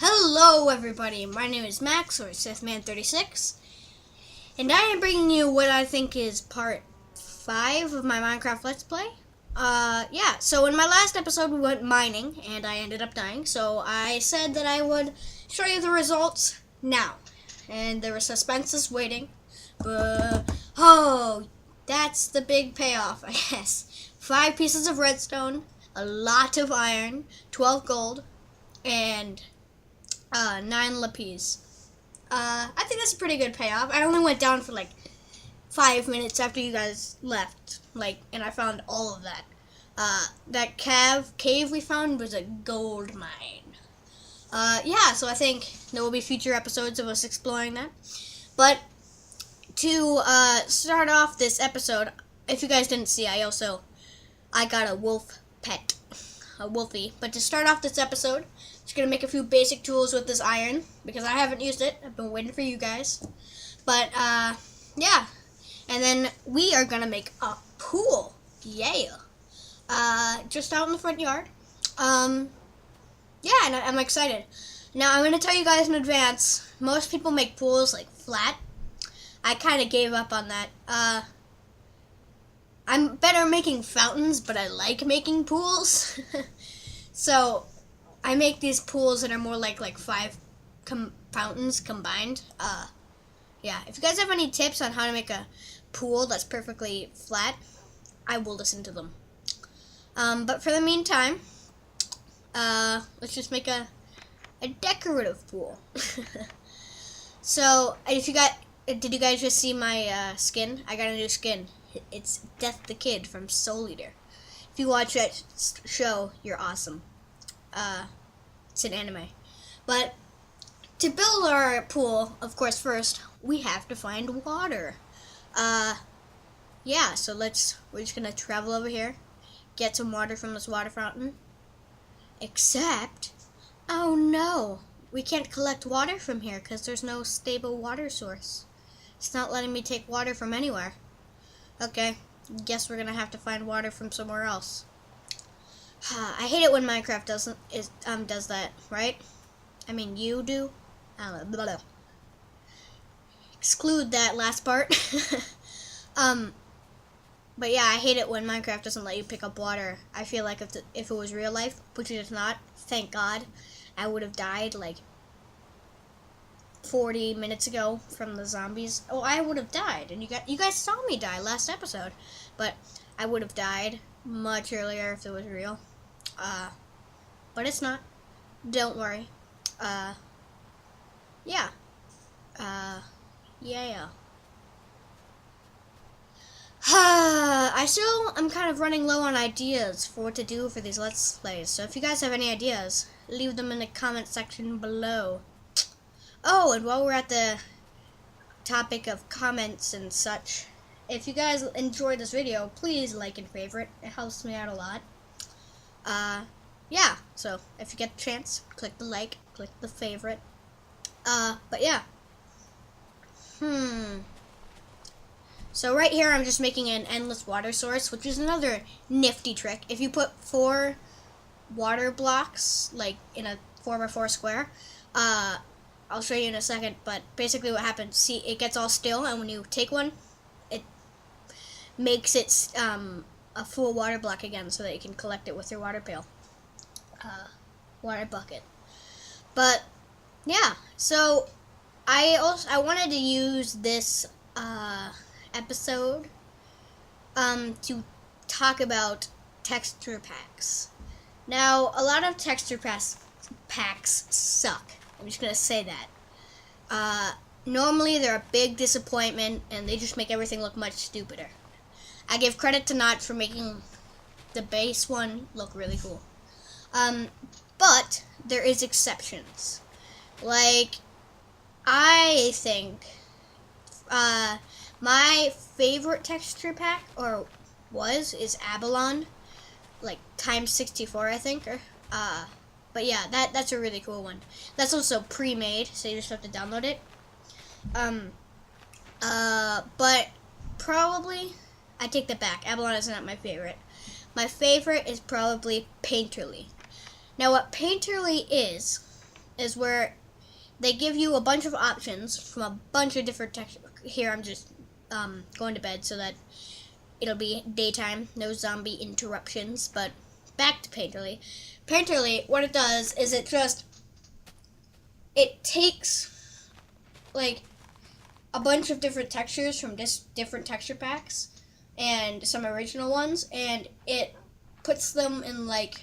Hello everybody, my name is Max, or SithMan36, and I am bringing you what I think is part 5 of my Minecraft Let's Play. So in my last episode we went mining, and I ended up dying, so I said that I would show you the results now. And there was suspense is waiting, but, that's the big payoff, I guess. 5 pieces of redstone, a lot of iron, 12 gold, and 9 lapis. I think that's a pretty good payoff. I only went down for like 5 minutes after you guys left, and I found all of that. That cave we found was a gold mine. So I think there will be future episodes of us exploring that. But to start off this episode, if you guys didn't see, I got a wolf pet, a wolfie. But to start off this episode, just gonna make a few basic tools with this iron because I haven't used it. I've been waiting for you guys. But yeah, and then we are gonna make a pool. Yeah. Just out in the front yard. Yeah, and I'm excited. Now I'm gonna tell you guys in advance. Most people make pools like flat. I kind of gave up on that. I'm better making fountains, but I like making pools. So I make these pools that are more like 5 fountains combined. Yeah, if you guys have any tips on how to make a pool that's perfectly flat, I will listen to them. But for the meantime, let's just make a decorative pool. So, did you guys just see my skin? I got a new skin. It's Death the Kid from Soul Eater. If you watch that show, you're awesome. It's an anime. But to build our pool, of course, first we have to find water. Yeah, so we're just gonna travel over here, get some water from this water fountain. Except, oh no, we can't collect water from here because there's no stable water source. It's not letting me take water from anywhere. Okay, guess we're gonna have to find water from somewhere else. I hate it when Minecraft does that, right? I mean, you do. Blah, blah, blah. Exclude that last part. But yeah, I hate it when Minecraft doesn't let you pick up water. I feel like if it was real life, which it is not, thank God, I would have died like 40 minutes ago from the zombies. Oh, I would have died, and you guys saw me die last episode, but I would have died much earlier if it was real. But it's not. Don't worry. Yeah. Yeah. I'm kind of running low on ideas for what to do for these Let's Plays, so if you guys have any ideas, leave them in the comment section below. Oh, and while we're at the topic of comments and such, if you guys enjoyed this video, please like and favorite. It helps me out a lot. Yeah, so if you get the chance, click the like, click the favorite. But yeah. So right here, I'm just making an endless water source, which is another nifty trick. If you put 4 water blocks, like in a 4x4 square, I'll show you in a second, but basically what happens, see, it gets all still, and when you take one, it makes it a full water block again so that you can collect it with your water pail. Water bucket. But, yeah, so I wanted to use this episode to talk about texture packs. Now, a lot of texture packs suck. I'm just going to say that. Normally, they're a big disappointment, and they just make everything look much stupider. I give credit to Notch for making the base one look really cool. But there is exceptions. Like, I think my favorite texture pack, is Abalon, like times 64, I think, but yeah, that's a really cool one. That's also pre-made, so you just have to download it. But probably, I take that back. Abalon is not my favorite. My favorite is probably Painterly. Now, what Painterly is is where they give you a bunch of options from a bunch of different textures. Here I'm just going to bed so that it'll be daytime, no zombie interruptions. But back to Painterly. Painterly, what it does is it takes like a bunch of different textures from different texture packs and some original ones, and it puts them in like,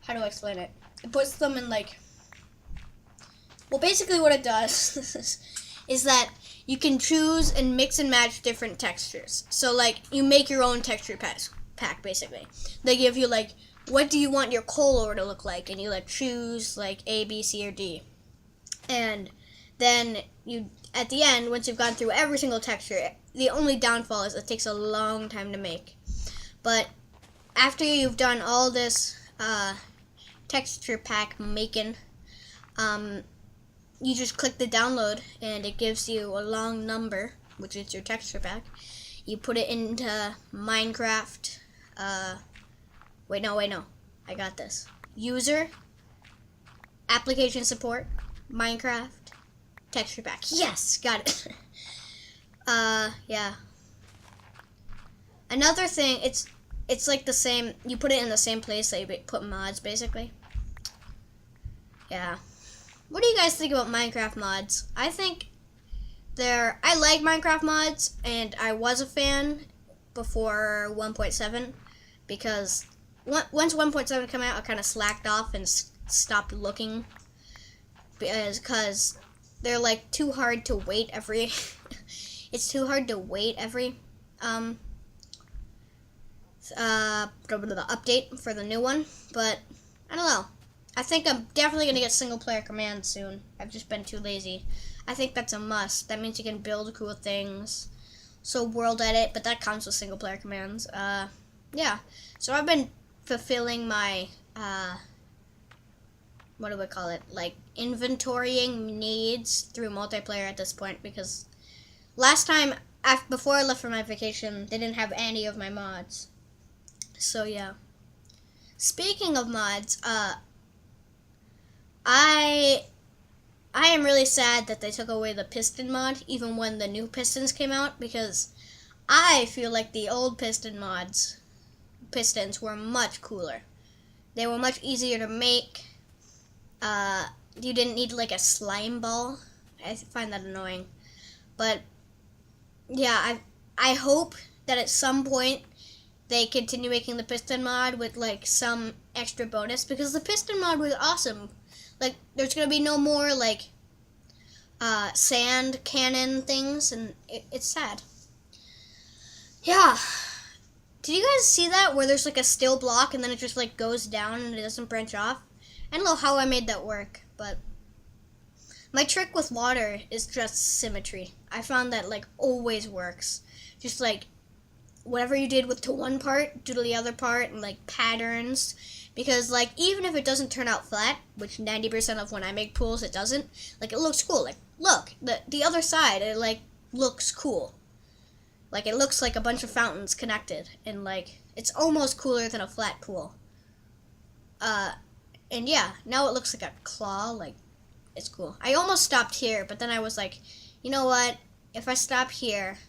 how do I explain it? It puts them in like, well, basically what it does is that you can choose and mix and match different textures. So like you make your own texture pack basically. They give you like, what do you want your coal ore to look like, and you like choose like A, B, C, or D. And then you, at the end, once you've gone through every single texture, the only downfall is it takes a long time to make. But after you've done all this texture pack making, you just click the download and it gives you a long number, which is your texture pack. You put it into Minecraft. Wait, no. I got this. User, application support, Minecraft, texture pack. Yes, got it. Yeah. Another thing, it's like the same, you put it in the same place that you put mods, basically. Yeah. What do you guys think about Minecraft mods? I like Minecraft mods, and I was a fan before 1.7, because once 1.7 came out, I kind of slacked off and stopped looking, because they're like too hard to wait every it's too hard to wait every update for the new one. But I don't know, I think I'm definitely gonna get single player commands soon. I've just been too lazy. I think that's a must. That means you can build cool things. So world edit, but that comes with single player commands. Yeah, so I've been fulfilling my what do we call it, like inventorying needs through multiplayer at this point, because last time, before I left for my vacation, they didn't have any of my mods. So yeah. Speaking of mods, I am really sad that they took away the piston mod, even when the new pistons came out, because I feel like the old pistons were much cooler. They were much easier to make. You didn't need like a slime ball. I find that annoying. But yeah, I hope that at some point they continue making the piston mod with like some extra bonus, because the piston mod was awesome. Like, there's gonna be no more like sand cannon things, and it's sad. Yeah. Did you guys see that, where there's like a still block and then it just like goes down and it doesn't branch off? I don't know how I made that work, but my trick with water is just symmetry. I found that like always works. Just like whatever you did to one part, do to the other part, and like patterns. Because like even if it doesn't turn out flat, which 90% of when I make pools it doesn't, like it looks cool. Like look, the other side, it like looks cool. Like it looks like a bunch of fountains connected, and like it's almost cooler than a flat pool. And yeah, now it looks like a claw, like it's cool. I almost stopped here, but then I was like, you know what? If I stop here,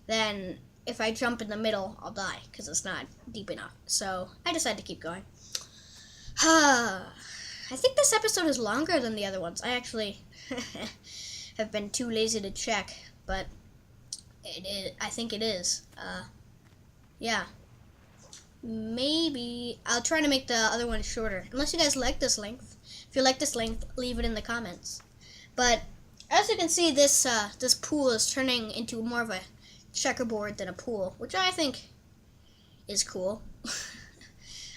then if I jump in the middle, I'll die, because it's not deep enough. So I decided to keep going. I think this episode is longer than the other ones. I actually have been too lazy to check, but I think it is. Yeah. Maybe I'll try to make the other one shorter, unless you guys like this length. If you like this length, leave it in the comments. But as you can see, this pool is turning into more of a checkerboard than a pool, which I think is cool.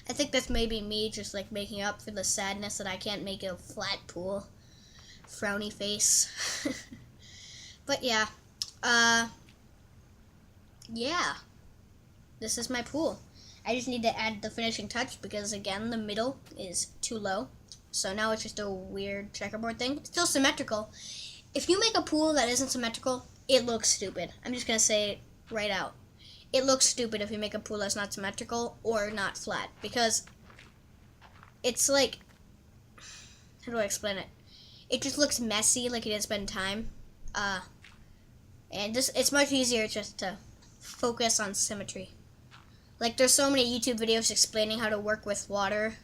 I think that's maybe me just like making up for the sadness that I can't make a flat pool. Frowny face. But yeah. Yeah. This is my pool. I just need to add the finishing touch, because again the middle is too low. So now it's just a weird checkerboard thing. It's still symmetrical. If you make a pool that isn't symmetrical, it looks stupid. I'm just going to say it right out. It looks stupid if you make a pool that's not symmetrical or not flat, because it's like, how do I explain it? It just looks messy, like you didn't spend time. And just it's much easier just to focus on symmetry. Like there's so many YouTube videos explaining how to work with water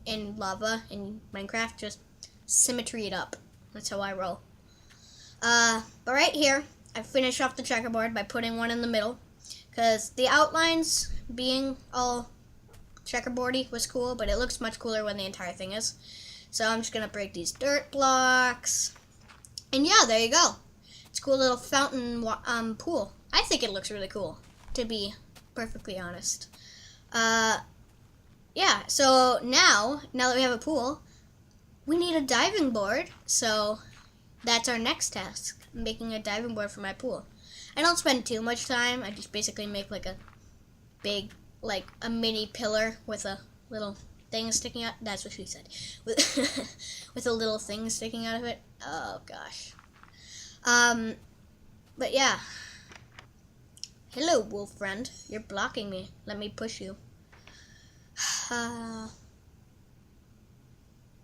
and lava in Minecraft. Just symmetry it up. That's how I roll. But right here, I finish off the checkerboard by putting one in the middle, because the outlines being all checkerboardy was cool, but it looks much cooler when the entire thing is. So I'm just gonna break these dirt blocks, and yeah, there you go. It's a cool little fountain pool. I think it looks really cool, to be perfectly honest. Yeah, so now that we have a pool, we need a diving board, so that's our next task, making a diving board for my pool. I don't spend too much time. I just basically make like a big, like a mini pillar with a little thing sticking out. That's what she said. With a little thing sticking out of it. Oh gosh. But yeah. Hello, wolf friend. You're blocking me. Let me push you.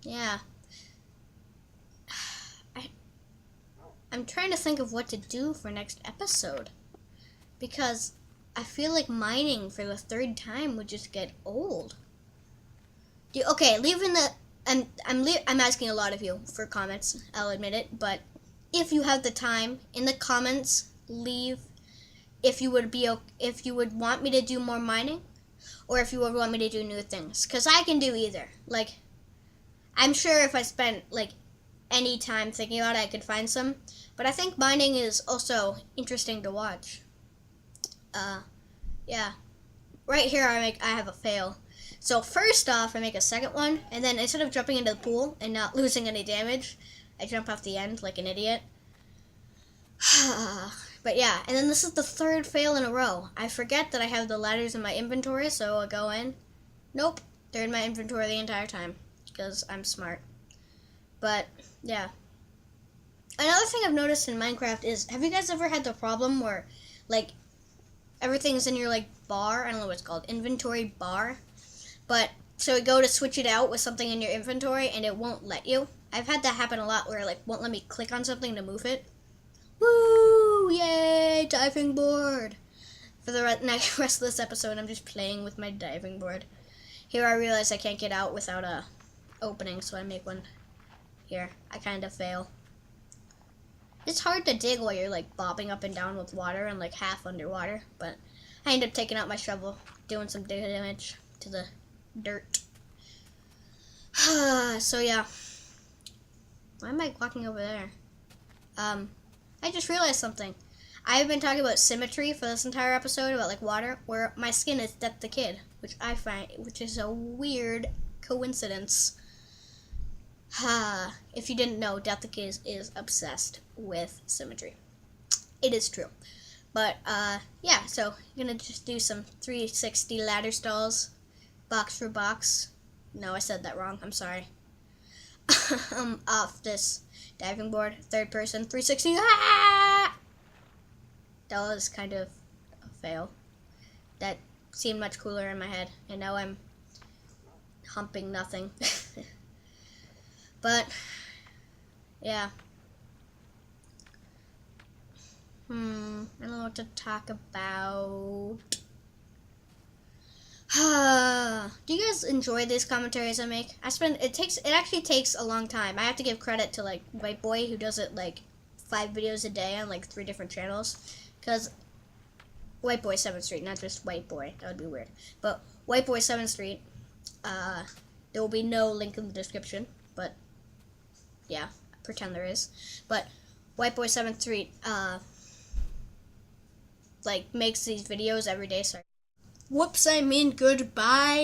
Yeah. I'm trying to think of what to do for next episode, because I feel like mining for the third time would just get old. Okay, leave in the I'm asking a lot of you for comments. I'll admit it, but if you have the time, in the comments, leave if you would want me to do more mining, or if you would want me to do new things, because I can do either. Like, I'm sure if I spent like any time thinking about it, I could find some. But I think mining is also interesting to watch. Yeah. Right here I have a fail. So first off, I make a second one, and then instead of jumping into the pool and not losing any damage, I jump off the end like an idiot. But yeah, and then this is the third fail in a row. I forget that I have the ladders in my inventory, so I go in. Nope, they're in my inventory the entire time, because I'm smart. But yeah. Another thing I've noticed in Minecraft is, have you guys ever had the problem where, like, everything's in your, like, bar? I don't know what it's called. Inventory bar. But, so you go to switch it out with something in your inventory, and it won't let you. I've had that happen a lot, where it, like, won't let me click on something to move it. Woo! Yay! Diving board! For the rest of this episode, I'm just playing with my diving board. Here I realize I can't get out without a opening, so I make one here. I kind of fail. It's hard to dig while you're like bobbing up and down with water and like half underwater, but I end up taking out my shovel, doing some damage to the dirt. So yeah. Why am I walking over there? I just realized something. I've been talking about symmetry for this entire episode, about like water, where my skin is Death the Kid, which is a weird coincidence. If you didn't know, Death the Kid is obsessed with symmetry. It is true. But, yeah, so I'm gonna just do some 360 ladder stalls, box for box. No, I said that wrong. I'm sorry. Off this diving board, third person, 360. Ah! That was kind of a fail. That seemed much cooler in my head, and now I'm humping nothing. But, yeah. I don't know what to talk about. Do you guys enjoy these commentaries I make? It actually takes a long time. I have to give credit to like White Boy, who does it like 5 videos a day on like 3 different channels. Because White Boy 7th Street, not just White Boy. That would be weird. But White Boy 7th Street, there will be no link in the description, but yeah, pretend there is. But White Boy 7th Street, like, makes these videos every day. Sorry. Whoops, I mean goodbye.